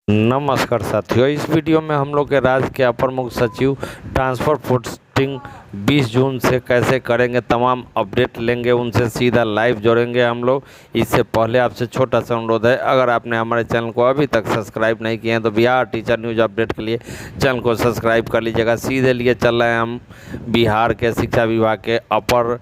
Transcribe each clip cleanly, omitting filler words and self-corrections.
नमस्कार साथियों, इस वीडियो में हम लोग के राज्य के अपर मुख्य सचिव ट्रांसफ़र पोस्टिंग 20 जून से कैसे करेंगे तमाम अपडेट लेंगे, उनसे सीधा लाइव जोड़ेंगे हम लोग। इससे पहले आपसे छोटा सा अनुरोध है, अगर आपने हमारे चैनल को अभी तक सब्सक्राइब नहीं किए हैं तो बिहार टीचर न्यूज़ अपडेट के लिए चैनल को सब्सक्राइब कर लीजिएगा। सीधे लिए चल रहे हैं हम बिहार के शिक्षा विभाग के अपर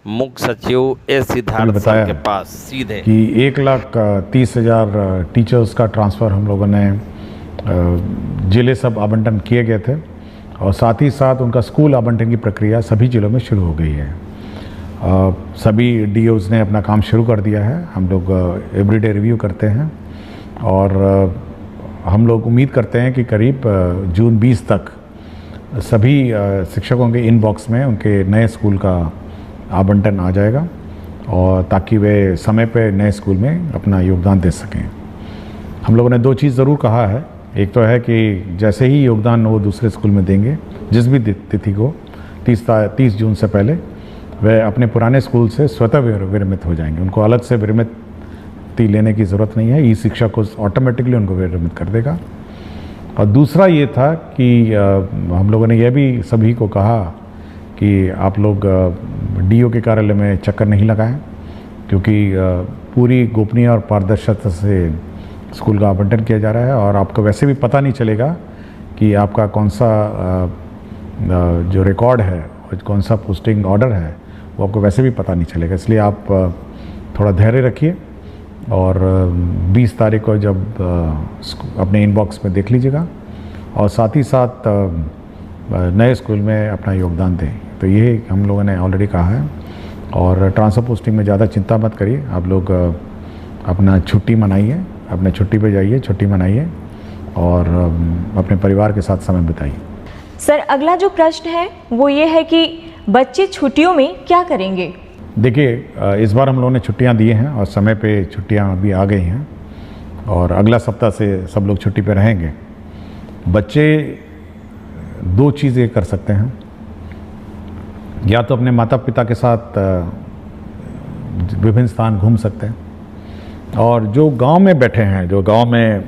मुख्य सचिव एस सिद्धार्थ सर के पास सीधे कि 1,30,000 टीचर्स का ट्रांसफ़र हम लोगों ने जिले सब आवंटन किए गए थे और साथ ही साथ उनका स्कूल आवंटन की प्रक्रिया सभी जिलों में शुरू हो गई है। सभी डीओज ने अपना काम शुरू कर दिया है। हम लोग एवरीडे रिव्यू करते हैं और हम लोग उम्मीद करते हैं कि करीब जून 20 तक सभी शिक्षकों के इनबॉक्स में उनके नए स्कूल का आवंटन आ जाएगा और ताकि वे समय पे नए स्कूल में अपना योगदान दे सकें। हम लोगों ने दो चीज़ ज़रूर कहा है। एक तो है कि जैसे ही योगदान वो दूसरे स्कूल में देंगे, जिस भी तिथि को 30 जून से पहले, वे अपने पुराने स्कूल से स्वतः विरमित हो जाएंगे। उनको अलग से विरमिति लेने की ज़रूरत नहीं है। ई शिक्षा को ऑटोमेटिकली उनको विरमित कर देगा। और दूसरा ये था कि हम लोगों ने यह भी सभी को कहा कि आप लोग डीओ के कार्यालय में चक्कर नहीं लगाएं, क्योंकि पूरी गोपनीय और पारदर्शिता से स्कूल का आवंटन किया जा रहा है और आपको वैसे भी पता नहीं चलेगा कि आपका कौन सा जो रिकॉर्ड है और कौन सा पोस्टिंग ऑर्डर है वो आपको वैसे भी पता नहीं चलेगा। इसलिए आप थोड़ा धैर्य रखिए और 20 तारीख को जब अपने इनबॉक्स में देख लीजिएगा और साथ ही साथ नए स्कूल में अपना योगदान दें। तो ये हम लोगों ने ऑलरेडी कहा है। और ट्रांसफ़र पोस्टिंग में ज़्यादा चिंता मत करिए। आप लोग अपना छुट्टी मनाइए, अपने छुट्टी पे जाइए, छुट्टी मनाइए और अपने परिवार के साथ समय बिताइए। सर, अगला जो प्रश्न है वो ये है कि बच्चे छुट्टियों में क्या करेंगे? देखिए, इस बार हम लोगों ने छुट्टियां दी हैं और समय पे छुट्टियां अभी आ गई हैं और अगला सप्ताह से सब लोग छुट्टी पे रहेंगे। बच्चे दो चीज़ें कर सकते हैं, या तो अपने माता पिता के साथ विभिन्न स्थान घूम सकते हैं, और जो गांव में बैठे हैं, जो गांव में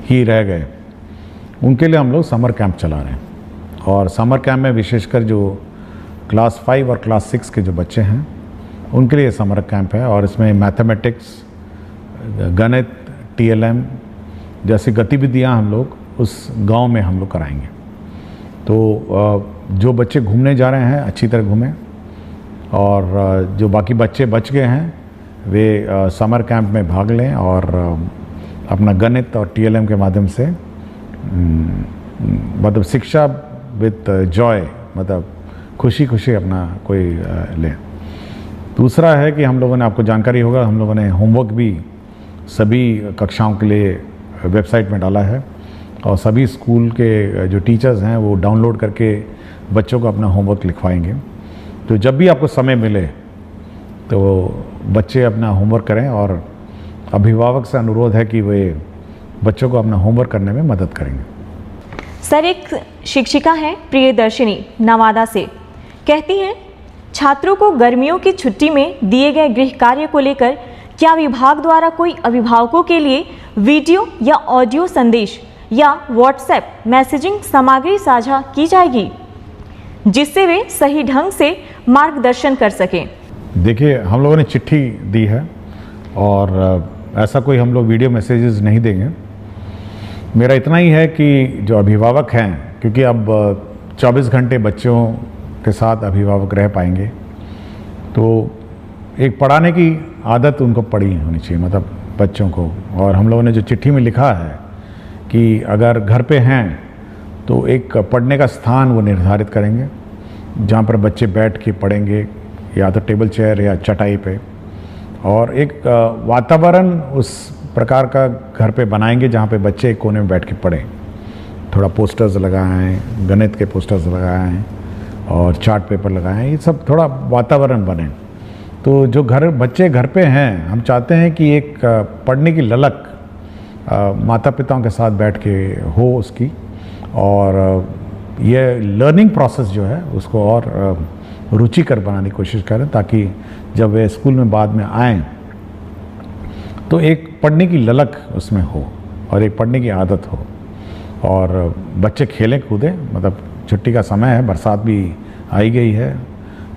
ही रह गए, उनके लिए हम लोग समर कैंप चला रहे हैं। और समर कैंप में विशेषकर जो क्लास 5 और क्लास 6 के जो बच्चे हैं उनके लिए समर कैंप है और इसमें मैथमेटिक्स, गणित, TLM जैसी गतिविधियां हम लोग उस गांव में हम लोग कराएंगे। तो जो बच्चे घूमने जा रहे हैं अच्छी तरह घूमें और जो बाकी बच्चे बच गए हैं वे समर कैंप में भाग लें और अपना गणित और TLM के माध्यम से मतलब शिक्षा विद जॉय, मतलब खुशी खुशी अपना कोई ले। दूसरा है कि हम लोगों ने, आपको जानकारी होगा, हम लोगों ने होमवर्क भी सभी कक्षाओं के लिए वेबसाइट में डाला है और सभी स्कूल के जो टीचर्स हैं वो डाउनलोड करके बच्चों को अपना होमवर्क लिखवाएंगे। तो जब भी आपको समय मिले तो बच्चे अपना होमवर्क करें और अभिभावक से अनुरोध है कि वे बच्चों को अपना होमवर्क करने में मदद करेंगे। सर, एक शिक्षिका हैं प्रियदर्शिनी नवादा से, कहती हैं छात्रों को गर्मियों की छुट्टी में दिए गए गृह कार्य को लेकर क्या विभाग द्वारा कोई अभिभावकों के लिए वीडियो या ऑडियो संदेश या व्हाट्सएप मैसेजिंग सामग्री साझा की जाएगी जिससे वे सही ढंग से मार्गदर्शन कर सकें? देखिए, हम लोगों ने चिट्ठी दी है और ऐसा कोई हम लोग वीडियो मैसेजेस नहीं देंगे। मेरा इतना ही है कि जो अभिभावक हैं, क्योंकि अब 24 घंटे बच्चों के साथ अभिभावक रह पाएंगे, तो एक पढ़ाने की आदत उनको पड़ी होनी चाहिए, मतलब बच्चों को। और हम लोगों ने जो चिट्ठी में लिखा है कि अगर घर पे हैं तो एक पढ़ने का स्थान वो निर्धारित करेंगे जहाँ पर बच्चे बैठ के पढ़ेंगे, या तो टेबल चेयर या चटाई पे, और एक वातावरण उस प्रकार का घर पे बनाएंगे जहाँ पे बच्चे एक कोने में बैठ के पढ़ें। थोड़ा पोस्टर्स लगाएं, गणित के पोस्टर्स लगाएं और चार्ट पेपर लगाएं, ये सब थोड़ा वातावरण बने। तो जो बच्चे घर पे हैं, हम चाहते हैं कि एक पढ़ने की ललक माता पिताओं के साथ बैठ के हो उसकी, और ये लर्निंग प्रोसेस जो है उसको और रुचिकर बनाने की कोशिश करें, ताकि जब वे स्कूल में बाद में आएँ तो एक पढ़ने की ललक उसमें हो। और एक पढ़ने की आदत हो, और बच्चे खेलें कूदें। मतलब छुट्टी का समय है, बरसात भी आई गई है,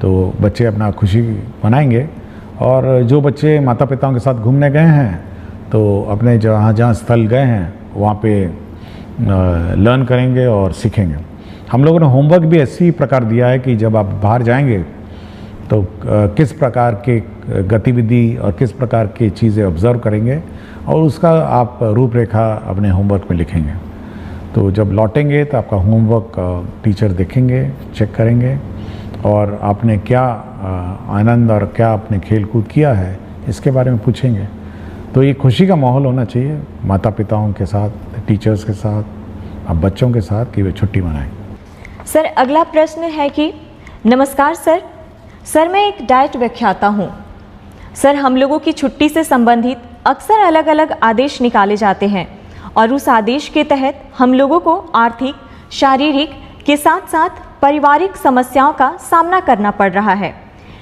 तो बच्चे अपना खुशी मनाएंगे। और जो बच्चे माता पिताओं के साथ घूमने गए हैं तो अपने जहाँ स्थल गए हैं वहाँ पे लर्न करेंगे और सीखेंगे। हम लोगों ने होमवर्क भी ऐसी प्रकार दिया है कि जब आप बाहर जाएंगे तो किस प्रकार के गतिविधि और किस प्रकार की चीज़ें ऑब्ज़र्व करेंगे और उसका आप रूपरेखा अपने होमवर्क में लिखेंगे। तो जब लौटेंगे तो आपका होमवर्क टीचर देखेंगे, चेक करेंगे और आपने क्या आनंद और क्या आपने खेल कूद किया है इसके बारे में पूछेंगे। तो ये खुशी का माहौल होना चाहिए माता पिताओं के साथ, टीचर्स के साथ, अब बच्चों के साथ, कि वे छुट्टी मनाएं। सर अगला प्रश्न है कि नमस्कार सर, मैं एक डाइट व्याख्याता हूँ। सर हम लोगों की छुट्टी से संबंधित अक्सर अलग अलग आदेश निकाले जाते हैं और उस आदेश के तहत हम लोगों को आर्थिक, शारीरिक के साथ साथ पारिवारिक समस्याओं का सामना करना पड़ रहा है।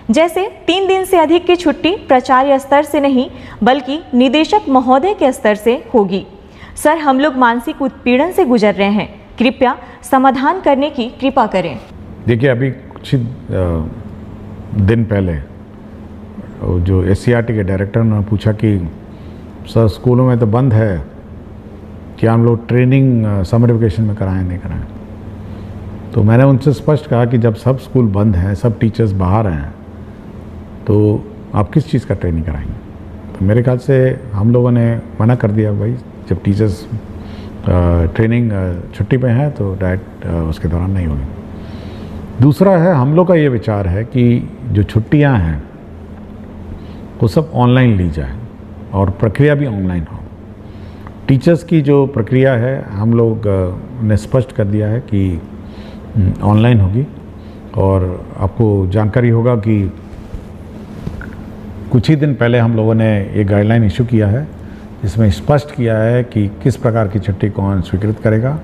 जैसे 3 दिन से अधिक की छुट्टी प्राचार्य स्तर से नहीं बल्कि निदेशक महोदय के स्तर से होगी। सर हम लोग मानसिक उत्पीड़न से गुजर रहे हैं, कृपया समाधान करने की कृपा करें। देखिए अभी कुछ दिन पहले जो SCRT के डायरेक्टर ने पूछा कि सर स्कूलों में तो बंद है, क्या हम लोग ट्रेनिंग समर वेकेशन में कराएं नहीं कराएं। तो मैंने उनसे स्पष्ट कहा कि जब सब स्कूल बंद हैं, सब टीचर्स बाहर हैं, तो आप किस चीज़ का ट्रेनिंग कराएंगे। तो मेरे ख्याल से हम लोगों ने मना कर दिया, भाई जब टीचर्स ट्रेनिंग छुट्टी पे हैं तो डाइट उसके दौरान नहीं होगी। दूसरा है, हम लोग का ये विचार है कि जो छुट्टियां हैं वो सब ऑनलाइन ली जाए और प्रक्रिया भी ऑनलाइन हो। टीचर्स की जो प्रक्रिया है हम लोग ने स्पष्ट कर दिया है कि ऑनलाइन होगी। और आपको जानकारी होगा कि कुछ ही दिन पहले हम लोगों ने ये गाइडलाइन इशू किया है जिसमें स्पष्ट किया है कि किस प्रकार की छुट्टी कौन स्वीकृत करेगा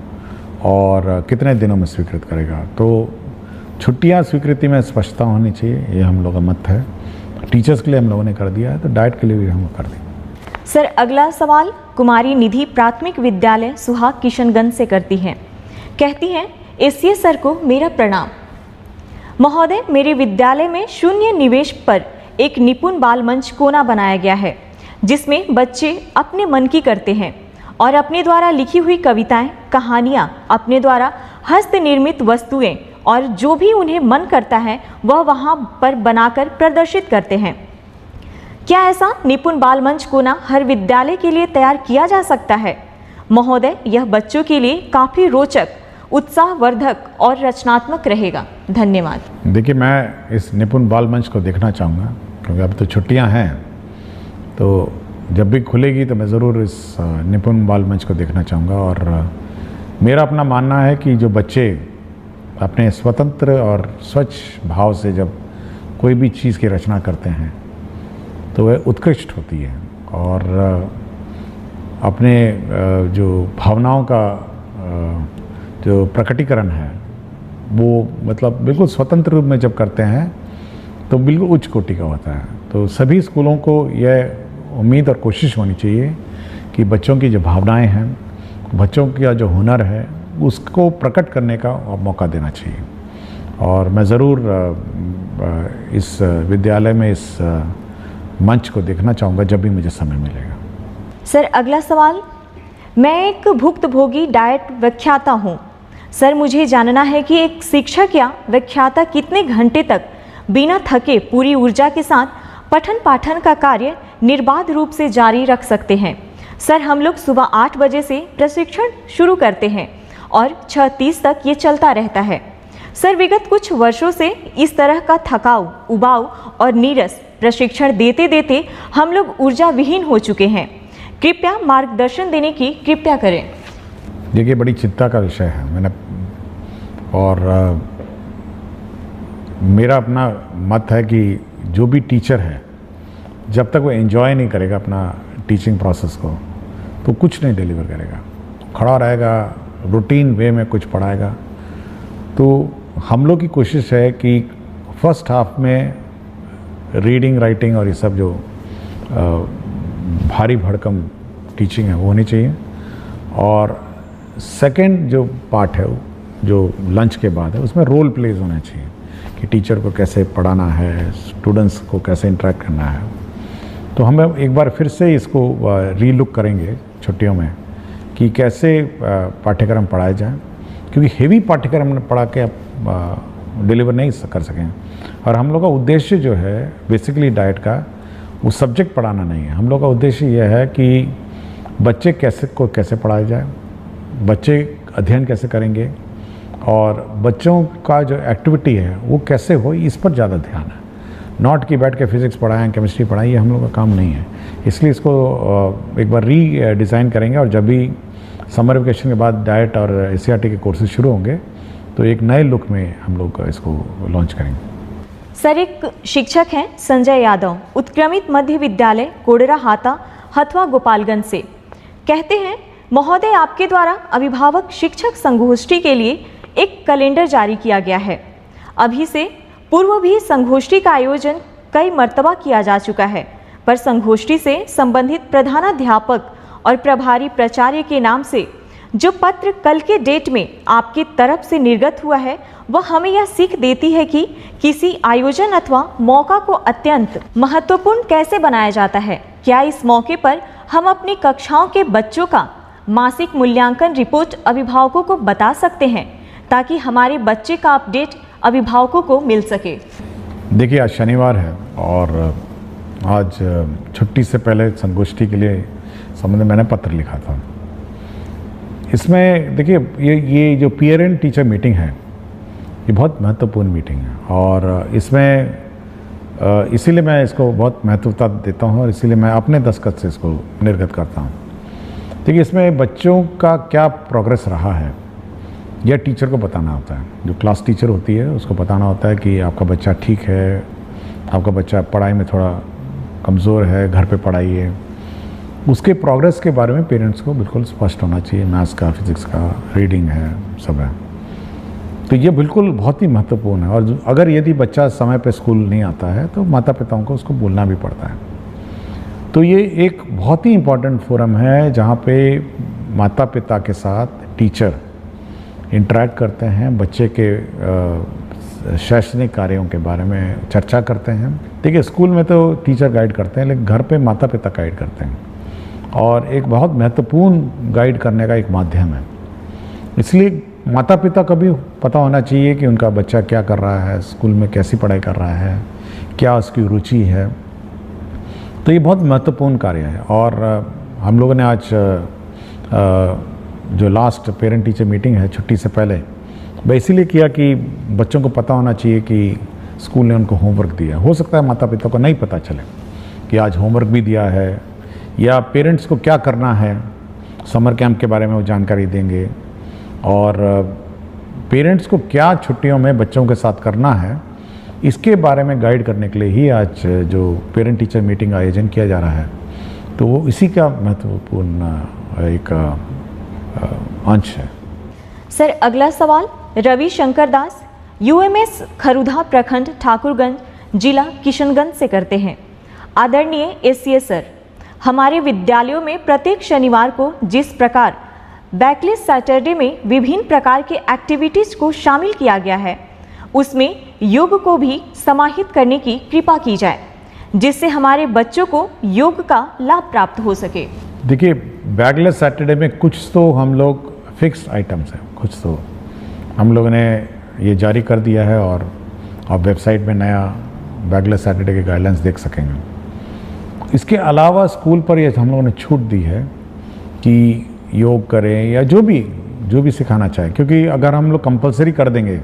और कितने दिनों में स्वीकृत करेगा। तो छुट्टियां स्वीकृति में स्पष्टता होनी चाहिए, ये हम लोगों का मत है। टीचर्स के लिए हम लोगों ने कर दिया है, तो डाइट के लिए भी हम कर देंगे। सर अगला सवाल कुमारी निधि प्राथमिक विद्यालय सुहाग किशनगंज से करती हैं। कहती हैं एसीएस सर को मेरा प्रणाम। महोदय मेरे विद्यालय में शून्य निवेश पर एक निपुण बाल मंच कोना बनाया गया है जिसमें बच्चे अपने मन की करते हैं और अपने द्वारा लिखी हुई कविताएं, कहानियां, अपने द्वारा हस्त निर्मित वस्तुएं और जो भी उन्हें मन करता है वह वहां पर बनाकर प्रदर्शित करते हैं। क्या ऐसा निपुण बाल मंच कोना हर विद्यालय के लिए तैयार किया जा सकता है? महोदय यह बच्चों के लिए काफ़ी रोचक, उत्साहवर्धक और रचनात्मक रहेगा। धन्यवाद। देखिए मैं इस निपुण बाल मंच को देखना चाहूँगा क्योंकि अब तो छुट्टियाँ हैं, तो जब भी खुलेगी तो मैं ज़रूर इस निपुण बाल मंच को देखना चाहूँगा। और मेरा अपना मानना है कि जो बच्चे अपने स्वतंत्र और स्वच्छ भाव से जब कोई भी चीज़ की रचना करते हैं तो वह उत्कृष्ट होती है और अपने जो भावनाओं का जो प्रकटीकरण है वो मतलब बिल्कुल स्वतंत्र रूप में जब करते हैं तो बिल्कुल उच्च कोटि का होता है। तो सभी स्कूलों को यह उम्मीद और कोशिश होनी चाहिए कि बच्चों की जो भावनाएं हैं, बच्चों का जो हुनर है उसको प्रकट करने का मौका देना चाहिए। और मैं ज़रूर इस विद्यालय में इस मंच को देखना चाहूँगा जब भी मुझे समय मिलेगा। सर अगला सवाल, मैं एक भुक्तभोगी डाइट व्याख्याता हूँ। सर मुझे जानना है कि एक शिक्षक या व्याख्याता कितने घंटे तक बिना थके पूरी ऊर्जा के साथ पठन पाठन का कार्य निर्बाध रूप से जारी रख सकते हैं। सर हम लोग सुबह 8 बजे से प्रशिक्षण शुरू करते हैं और 6:30 तक ये चलता रहता है। सर विगत कुछ वर्षों से इस तरह का थकाऊ, उबाऊ और नीरस प्रशिक्षण देते देते हम लोग ऊर्जा विहीन हो चुके हैं। कृपया मार्गदर्शन देने की कृपया करें। देखिए बड़ी चिंता का विषय है। मैंने और मेरा अपना मत है कि जो भी टीचर है जब तक वो एंजॉय नहीं करेगा अपना टीचिंग प्रोसेस को तो कुछ नहीं डिलीवर करेगा, खड़ा रहेगा, रूटीन वे में कुछ पढ़ाएगा। तो हम लोग की कोशिश है कि फर्स्ट हाफ में रीडिंग, राइटिंग और ये सब जो भारी भड़कम टीचिंग है वो होनी चाहिए और सेकंड जो पार्ट है जो लंच के बाद है उसमें रोल प्लेज होना चाहिए कि टीचर को कैसे पढ़ाना है, स्टूडेंट्स को कैसे इंटरेक्ट करना है। तो हम एक बार फिर से इसको रीलुक करेंगे छुट्टियों में कि कैसे पाठ्यक्रम पढ़ाए जाएं, क्योंकि हेवी पाठ्यक्रम पढ़ा के आप डिलीवर नहीं कर सकें। और हम लोग का उद्देश्य जो है बेसिकली डाइट का वो सब्जेक्ट पढ़ाना नहीं है। हम लोग का उद्देश्य यह है कि बच्चे कैसे पढ़ाए जाए, बच्चे अध्ययन कैसे करेंगे और बच्चों का जो एक्टिविटी है वो कैसे हो, इस पर ज़्यादा ध्यान है। नॉट कि बैठ के फिज़िक्स पढ़ाएं, केमिस्ट्री पढ़ाएं, ये हम लोग का काम नहीं है। इसलिए इसको एक बार रीडिज़ाइन करेंगे और जब भी समर वेकेशन के बाद डाइट और एससीईआरटी के कोर्सेज शुरू होंगे तो एक नए लुक में हम लोग इसको लॉन्च करेंगे। सर, एक शिक्षक हैं संजय यादव, उत्क्रमित मध्य विद्यालय कोडरा हाता, हथवा, गोपालगंज से। कहते हैं, महोदय, आपके द्वारा अभिभावक शिक्षक संगोष्ठी के लिए एक कैलेंडर जारी किया गया है। अभी से पूर्व भी संगोष्ठी का आयोजन कई मर्तबा किया जा चुका है, पर संगोष्ठी से संबंधित प्रधानाध्यापक और प्रभारी प्राचार्य के नाम से जो पत्र कल के डेट में आपकी तरफ से निर्गत हुआ है वह हमें यह सीख देती है कि किसी आयोजन अथवा मौका को अत्यंत महत्वपूर्ण कैसे बनाया जाता है। क्या इस मौके पर हम अपनी कक्षाओं के बच्चों का मासिक मूल्यांकन रिपोर्ट अभिभावकों को बता सकते हैं ताकि हमारे बच्चे का अपडेट अभिभावकों को मिल सके? देखिए, आज शनिवार है और आज छुट्टी से पहले संगोष्ठी के लिए संबंध में मैंने पत्र लिखा था। इसमें देखिए, ये जो पेरेंट टीचर मीटिंग है ये बहुत महत्वपूर्ण मीटिंग है और इसमें इसीलिए मैं इसको बहुत महत्वता देता हूँ और इसीलिए मैं अपने दस्तखत से इसको निर्गत करता हूँ। देखिए, इसमें बच्चों का क्या प्रोग्रेस रहा है यह टीचर को बताना होता है। जो क्लास टीचर होती है उसको बताना होता है कि आपका बच्चा ठीक है, आपका बच्चा पढ़ाई में थोड़ा कमज़ोर है, घर पे पढ़ाइए। उसके प्रोग्रेस के बारे में पेरेंट्स को बिल्कुल स्पष्ट होना चाहिए। मैथ्स का, फिज़िक्स का, रीडिंग है, सब है। तो ये बिल्कुल बहुत ही महत्वपूर्ण है और अगर यदि बच्चा समय पे स्कूल नहीं आता है तो माता पिताओं को उसको बोलना भी पड़ता है। तो ये एक बहुत ही इम्पॉर्टेंट फोरम है जहाँ पे माता पिता के साथ टीचर इंटरेक्ट करते हैं, बच्चे के शैक्षणिक कार्यों के बारे में चर्चा करते हैं। देखिए, स्कूल में तो टीचर गाइड करते हैं लेकिन घर पे माता पिता गाइड करते हैं और एक बहुत महत्वपूर्ण गाइड करने का एक माध्यम है। इसलिए माता पिता को भी पता होना चाहिए कि उनका बच्चा क्या कर रहा है, स्कूल में कैसी पढ़ाई कर रहा है, क्या उसकी रुचि है। तो ये बहुत महत्वपूर्ण कार्य है और हम लोगों ने आज जो लास्ट पेरेंट टीचर मीटिंग है छुट्टी से पहले, वह इसीलिए किया कि बच्चों को पता होना चाहिए कि स्कूल ने उनको होमवर्क दिया। हो सकता है माता पिता को नहीं पता चले कि आज होमवर्क भी दिया है या पेरेंट्स को क्या करना है, समर कैंप के बारे में वो जानकारी देंगे और पेरेंट्स को क्या छुट्टियों में बच्चों के साथ करना है इसके बारे में गाइड करने के लिए ही आज जो पेरेंट टीचर मीटिंग आयोजन किया जा रहा है। तो वो इसी का महत्वपूर्ण एक अंश है। सर, अगला सवाल रवि शंकर दास, यूएमएस खरुधा प्रखंड, ठाकुरगंज, जिला किशनगंज से करते हैं। आदरणीय एससीएस सर, हमारे विद्यालयों में प्रत्येक शनिवार को जिस प्रकार बैकलेस सैटरडे में विभिन्न प्रकार के एक्टिविटीज को शामिल किया गया है उसमें योग को भी समाहित करने की कृपा की जाए जिससे हमारे बच्चों को योग का लाभ प्राप्त हो सके। देखिए, बैकलेस सैटरडे में कुछ तो हम लोग फिक्स आइटम्स हैं, कुछ तो हम लोगों ने ये जारी कर दिया है और आप वेबसाइट में नया बैकलेस सैटरडे के गाइडलाइंस देख सकेंगे। इसके अलावा स्कूल पर ये हम लोगों ने छूट दी है कि योग करें या जो भी सिखाना चाहे, क्योंकि अगर हम लोग कंपलसरी कर देंगे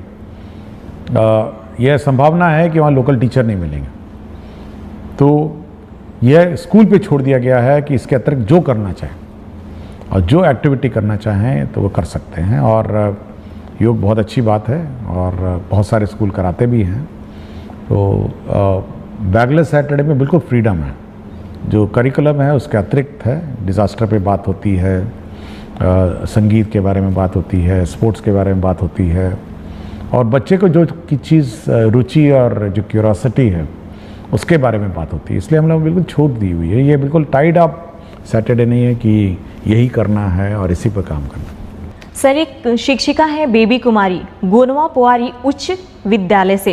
यह संभावना है कि वहाँ लोकल टीचर नहीं मिलेंगे। तो यह स्कूल पे छोड़ दिया गया है कि इसके अतिरिक्त जो करना चाहे और जो एक्टिविटी करना चाहें तो वो कर सकते हैं और योग बहुत अच्छी बात है और बहुत सारे स्कूल कराते भी हैं। तो बैकलेस सैटरडे में बिल्कुल फ्रीडम है। जो करिकुलम है उसके अतिरिक्त है, डिज़ास्टर पे बात होती है, संगीत के बारे में बात होती है, स्पोर्ट्स के बारे में बात होती है और बच्चे को जो की चीज़ रुचि और जो क्यूरोसिटी है उसके बारे में बात होती है। इसलिए हम लोग बिल्कुल छूट दी हुई है। ये बिल्कुल टाइड अप सैटरडे नहीं है कि यही करना है और इसी पर काम करना। सर, एक शिक्षिका है बेबी कुमारी गोनवा पोवारी उच्च विद्यालय से,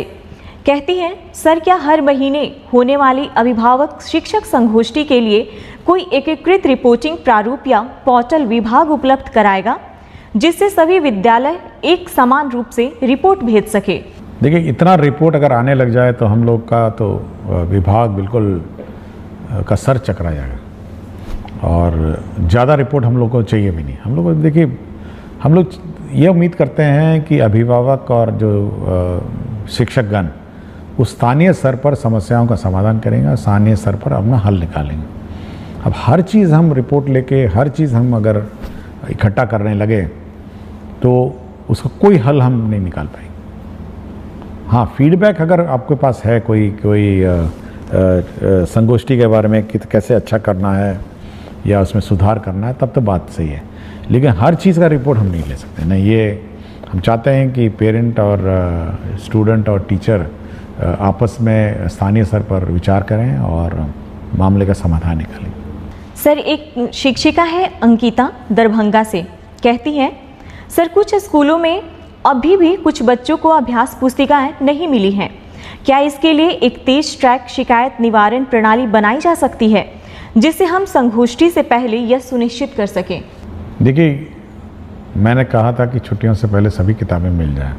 कहती हैं सर क्या हर महीने होने वाली अभिभावक शिक्षक संगोष्ठी के लिए कोई एकीकृत रिपोर्टिंग प्रारूप या पोर्टल विभाग उपलब्ध कराएगा जिससे सभी विद्यालय एक समान रूप से रिपोर्ट भेज सके? देखिए, इतना रिपोर्ट अगर आने लग जाए तो हम लोग का तो विभाग बिल्कुल का सर चकरा जाएगा और ज़्यादा रिपोर्ट हम लोग को चाहिए भी नहीं। हम लोग देखिए, हम लोग ये उम्मीद करते हैं कि अभिभावक और जो शिक्षकगण उस स्थानीय स्तर पर समस्याओं का समाधान करेंगे, स्थानीय स्तर पर अपना हल निकालेंगे। अब हर चीज़ हम रिपोर्ट लेके, हर चीज़ हम अगर इकट्ठा करने लगे तो उसका कोई हल हम नहीं निकाल पाएंगे। हाँ, फीडबैक अगर आपके पास है कोई संगोष्ठी के बारे में कि कैसे अच्छा करना है या उसमें सुधार करना है, तब तो बात सही है, लेकिन हर चीज़ का रिपोर्ट हम नहीं ले सकते ना। ये हम चाहते हैं कि पेरेंट और स्टूडेंट और टीचर आपस में स्थानीय स्तर पर विचार करें और मामले का समाधान निकालें। सर, एक शिक्षिका है अंकिता दरभंगा से, कहती हैं सर कुछ स्कूलों में अभी भी कुछ बच्चों को अभ्यास पुस्तिकाएं नहीं मिली हैं, क्या इसके लिए एक तेज ट्रैक शिकायत निवारण प्रणाली बनाई जा सकती है जिससे हम संगोष्ठी से पहले यह सुनिश्चित कर सकें? देखिए, मैंने कहा था कि छुट्टियों से पहले सभी किताबें मिल जाएं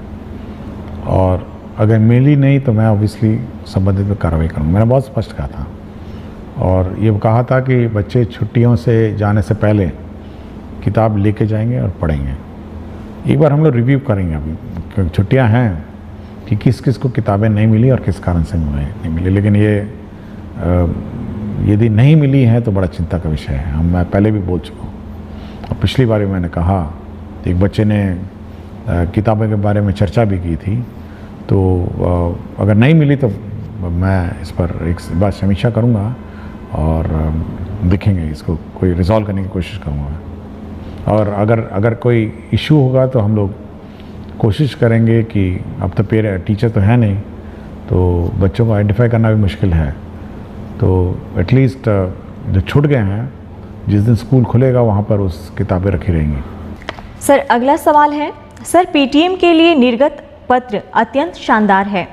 और अगर मिली नहीं तो मैं ऑब्वियसली संबंधित में कार्रवाई करूँगा। मैंने बहुत स्पष्ट कहा था और ये कहा था कि बच्चे छुट्टियों से जाने से पहले किताब लेके जाएंगे और पढ़ेंगे। एक बार हम लोग रिव्यू करेंगे अभी, क्योंकि छुट्टियाँ हैं, कि किस किस को किताबें नहीं मिली और किस कारण से नहीं मिली। लेकिन ये यदि नहीं मिली है तो बड़ा चिंता का विषय है। मैं पहले भी बोल चुका हूँ और पिछली बार भी मैंने कहा, एक बच्चे ने किताबों के बारे में चर्चा भी की थी, तो अगर नहीं मिली तो मैं इस पर एक बार समीक्षा करूँगा और देखेंगे, इसको कोई रिजॉल्व करने की कोशिश करूँगा। और अगर कोई इशू होगा तो हम लोग कोशिश करेंगे कि अब तो टीचर तो है नहीं, तो बच्चों को आइडेंटिफाई करना भी मुश्किल है, तो एटलीस्ट जो छूट गए हैं जिस दिन स्कूल खुलेगा वहाँ पर उस किताबें रखी रहेंगी। सर, अगला सवाल है सर पीटीएम के लिए निर्गत पत्र अत्यंत शानदार है।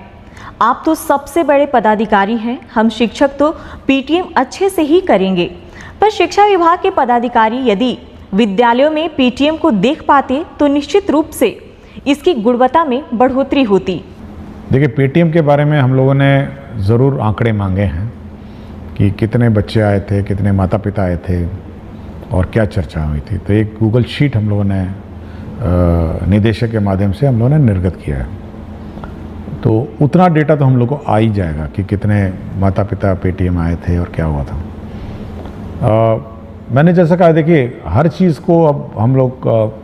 आप तो सबसे बड़े पदाधिकारी हैं, हम शिक्षक तो पीटीएम अच्छे से ही करेंगे, पर शिक्षा विभाग के पदाधिकारी यदि विद्यालयों में पीटीएम को देख पाते तो निश्चित रूप से इसकी गुणवत्ता में बढ़ोतरी होती। देखिए, पीटीएम के बारे में हम लोगों ने ज़रूर आंकड़े मांगे हैं कि कितने बच्चे आए थे, कितने माता पिता आए थे और क्या चर्चा हुई थी। तो एक गूगल शीट हम लोगों ने निदेशक के माध्यम से हम लोगों ने निर्गत किया है, तो उतना डेटा तो हम लोग को आ ही जाएगा कि कितने माता पिता पीटीएम आए थे और क्या हुआ था। मैंने जैसा कहा, देखिए हर चीज़ को अब हम लोग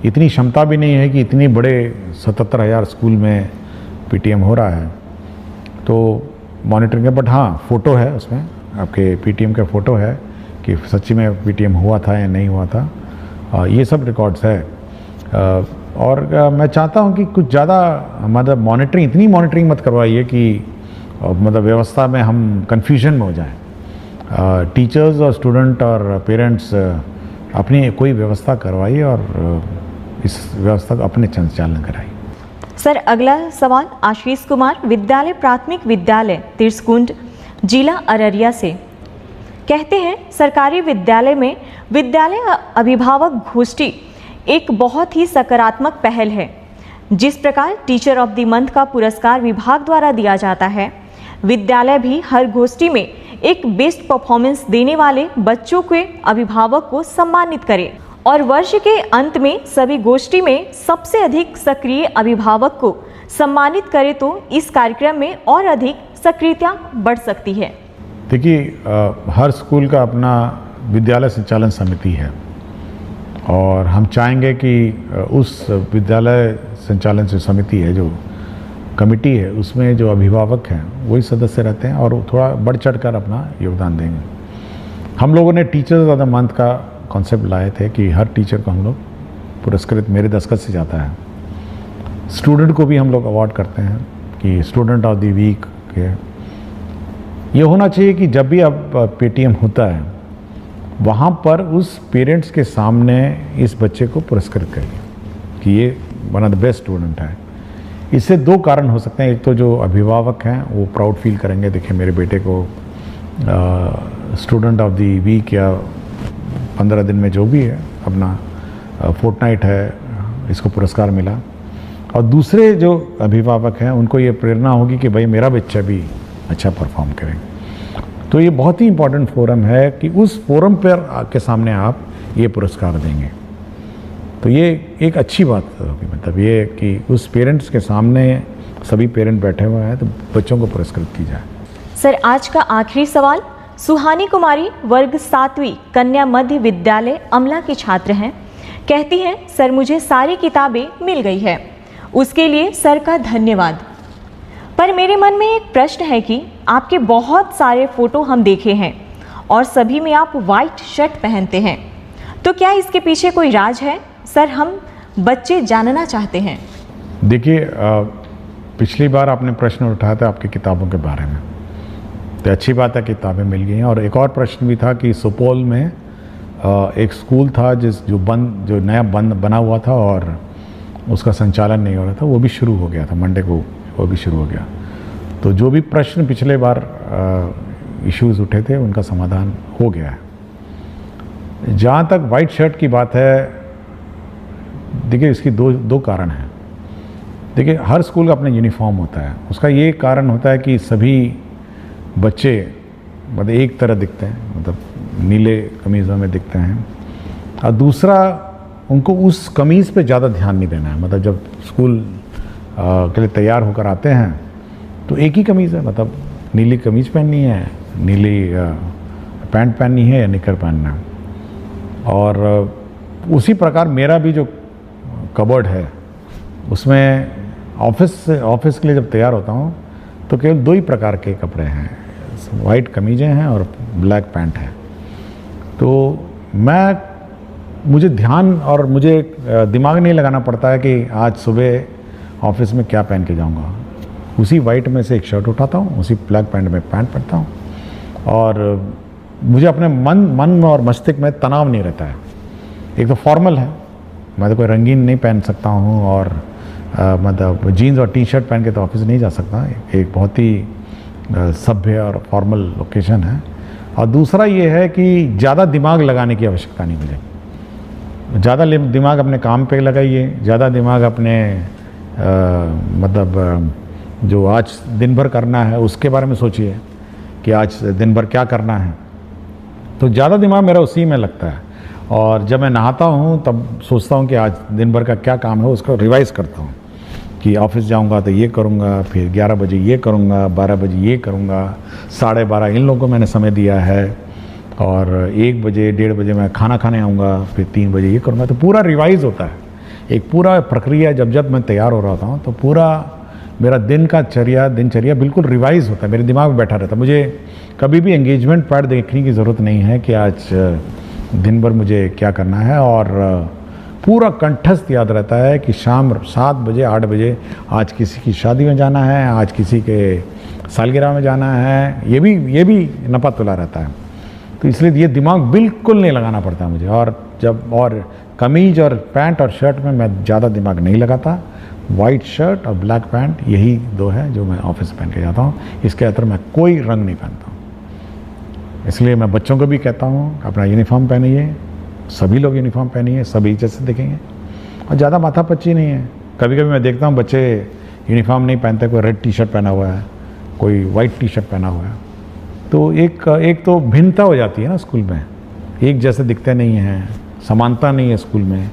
इतनी क्षमता भी नहीं है कि इतनी बड़े 77,000 स्कूल में पीटीएम हो रहा है तो मॉनिटरिंग है। बट हाँ, फ़ोटो है उसमें, आपके पीटीएम का फ़ोटो है कि सच्ची में पीटीएम हुआ था या नहीं हुआ था, ये सब रिकॉर्ड्स है। और मैं चाहता हूँ कि कुछ ज़्यादा मतलब मॉनिटरिंग, इतनी मॉनिटरिंग मत करवाइए कि मतलब व्यवस्था में हम कन्फ्यूजन में हो जाएं। टीचर्स और स्टूडेंट और पेरेंट्स अपनी कोई व्यवस्था करवाइए और इस व्यवस्था को अपने संचालन कराइए। सर, अगला सवाल आशीष कुमार विद्यालय प्राथमिक विद्यालय तिरसकुंड जिला अररिया से, कहते हैं सरकारी विद्यालय में विद्यालय अभिभावक गोष्ठी एक बहुत ही सकारात्मक पहल है। जिस प्रकार टीचर ऑफ द मंथ का पुरस्कार विभाग द्वारा दिया जाता है, विद्यालय भी हर गोष्ठी में एक बेस्ट परफॉर्मेंस देने वाले बच्चों के अभिभावक को सम्मानित करे और वर्ष के अंत में सभी गोष्ठी में सबसे अधिक सक्रिय अभिभावक को सम्मानित करे तो इस कार्यक्रम में और अधिक सक्रियता बढ़ सकती है। देखिए, हर स्कूल का अपना विद्यालय संचालन समिति है और हम चाहेंगे कि उस विद्यालय संचालन जो समिति है, जो कमेटी है, उसमें जो अभिभावक हैं वही सदस्य रहते हैं और थोड़ा बढ़ चढ़ कर अपना योगदान देंगे। हम लोगों ने टीचर्स ऑफ द मंथ का कॉन्सेप्ट लाए थे कि हर टीचर को हम लोग पुरस्कृत, मेरे दस्तखत से जाता है। स्टूडेंट को भी हम लोग अवार्ड करते हैं कि स्टूडेंट ऑफ द वीक के। ये होना चाहिए कि जब भी अब पेटीएम होता है वहाँ पर उस पेरेंट्स के सामने इस बच्चे को पुरस्कृत करिए कि ये one of the best student है। इससे दो कारण हो सकते हैं। एक तो जो अभिभावक हैं वो प्राउड फील करेंगे, देखिए मेरे बेटे को स्टूडेंट ऑफ द वीक या 15 दिन में जो भी है अपना फोर्टनाइट है, इसको पुरस्कार मिला। और दूसरे जो अभिभावक हैं उनको ये प्रेरणा होगी कि भाई मेरा बच्चा भी अच्छा परफॉर्म करेगा। तो ये बहुत ही इम्पोर्टेंट फोरम है कि उस फोरम पर के सामने आप ये पुरस्कार देंगे, तो ये एक अच्छी बात होगी। मतलब ये कि उस पेरेंट्स के सामने सभी पेरेंट बैठे हुए हैं तो बच्चों को पुरस्कृत की जाए। सर, आज का आखिरी सवाल, सुहानी कुमारी वर्ग 7वीं कन्या मध्य विद्यालय अमला की छात्र हैं। कहती हैं, सर मुझे सारी किताबें मिल गई है, उसके लिए सर का धन्यवाद। पर मेरे मन में एक प्रश्न है कि आपके बहुत सारे फोटो हम देखे हैं और सभी में आप वाइट शर्ट पहनते हैं, तो क्या इसके पीछे कोई राज है? सर, हम बच्चे जानना चाहते हैं। देखिए, पिछली बार आपने प्रश्न उठाया था आपकी किताबों के बारे में, तो अच्छी बात है किताबें मिल गई हैं। और एक और प्रश्न भी था कि सुपौल में एक स्कूल था जो नया बना हुआ था और उसका संचालन नहीं हो रहा था, वो भी शुरू हो गया था, मंडे को वो भी शुरू हो गया। तो जो भी प्रश्न पिछले बार इश्यूज़ उठे थे उनका समाधान हो गया है। जहाँ तक वाइट शर्ट की बात है, देखिए इसकी दो कारण हैं। देखिए, हर स्कूल का अपना यूनिफॉर्म होता है, उसका ये कारण होता है कि सभी बच्चे मतलब एक तरह दिखते हैं, मतलब नीले कमीज़ों में दिखते हैं। और दूसरा, उनको उस कमीज़ पे ज़्यादा ध्यान नहीं देना है। मतलब जब स्कूल के लिए तैयार होकर आते हैं तो एक ही कमीज़ है, मतलब नीली कमीज़ पहननी है, नीली पैंट पहननी है या निकर पहनना है। और उसी प्रकार मेरा भी जो कबर्ड है उसमें ऑफिस के लिए जब तैयार होता हूँ तो केवल 2 ही प्रकार के कपड़े हैं, वाइट कमीज़ें हैं और ब्लैक पैंट है। तो मुझे ध्यान और मुझे दिमाग नहीं लगाना पड़ता है कि आज सुबह ऑफिस में क्या पहन के जाऊँगा। उसी वाइट में से एक शर्ट उठाता हूँ, उसी ब्लैक पैंट में पैंट पहनता हूँ, और मुझे अपने मन और मस्तिष्क में तनाव नहीं रहता है। एक तो फॉर्मल है, मैं तो कोई रंगीन नहीं पहन सकता हूँ, और मतलब जीन्स और टी-शर्ट पहन के तो ऑफिस नहीं जा सकता। एक बहुत ही सभ्य और फॉर्मल लोकेशन है। और दूसरा ये है कि ज़्यादा दिमाग लगाने की आवश्यकता नहीं मुझे। ज़्यादा दिमाग अपने काम पे लगाइए, ज़्यादा दिमाग अपने मतलब जो आज दिन भर करना है उसके बारे में सोचिए कि आज दिन भर क्या करना है। तो ज़्यादा दिमाग मेरा उसी में लगता है। और जब मैं नहाता हूँ तब सोचता हूँ कि आज दिन भर का क्या काम है, उसको रिवाइज़ करता हूँ कि ऑफिस जाऊँगा तो ये करूँगा, फिर 11 बजे ये करूँगा, 12 बजे ये करूँगा, 12:30 इन लोगों को मैंने समय दिया है, और 1 बजे 1:30 बजे मैं खाना खाने आऊँगा, फिर 3 बजे ये करूँगा। तो पूरा रिवाइज़ होता है, एक पूरा प्रक्रिया। जब मैं तैयार हो रहा था तो पूरा मेरा दिनचर्या बिल्कुल रिवाइज़ होता है, मेरे दिमाग में बैठा रहता है। मुझे कभी भी एंगेजमेंट पैड देखने की ज़रूरत नहीं है कि आज दिन भर मुझे क्या करना है, और पूरा कंठस्थ याद रहता है कि शाम 7 बजे 8 बजे आज किसी की शादी में जाना है, आज किसी के सालगिरह में जाना है। ये भी नपा तुला रहता है। तो इसलिए ये दिमाग बिल्कुल नहीं लगाना पड़ता मुझे। और कमीज और पैंट और शर्ट में मैं ज़्यादा दिमाग नहीं लगाता। वाइट शर्ट और ब्लैक पैंट, यही 2 है जो मैं ऑफिस पहन के जाता हूँ। इसके अंदर मैं कोई रंग नहीं पहनता हूँ। इसलिए मैं बच्चों को भी कहता हूँ अपना यूनिफॉर्म पहनिए, सभी लोग यूनिफॉर्म पहनिए, सभी जैसे दिखेंगे, और ज़्यादा माथापच्ची नहीं है। कभी कभी मैं देखता हूँ बच्चे यूनिफॉर्म नहीं पहनते, कोई रेड टी-शर्ट पहना हुआ है, कोई वाइट टी-शर्ट पहना हुआ है, तो एक तो भिन्नता हो जाती है ना स्कूल में, एक जैसे दिखते नहीं हैं, समानता नहीं है स्कूल में।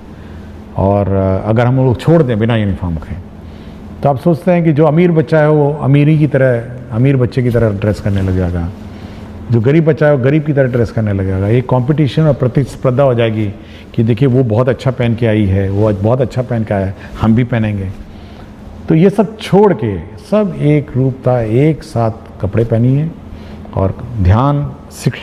और अगर हम लोग छोड़ दें बिना यूनिफॉर्म के तो आप सोचते हैं कि जो अमीर बच्चा है वो अमीर बच्चे की तरह ड्रेस करने लग जाएगा, जो गरीब बच्चा है वो गरीब की तरह ड्रेस करने लगेगा। एक कंपटीशन और प्रतिस्पर्धा हो जाएगी कि देखिए वो बहुत अच्छा पहन के आई है, वो बहुत अच्छा पहन के आया है, हम भी पहनेंगे। तो ये सब छोड़ के सब एक रूपता, एक साथ कपड़े पहनिए और ध्यान शिक्षा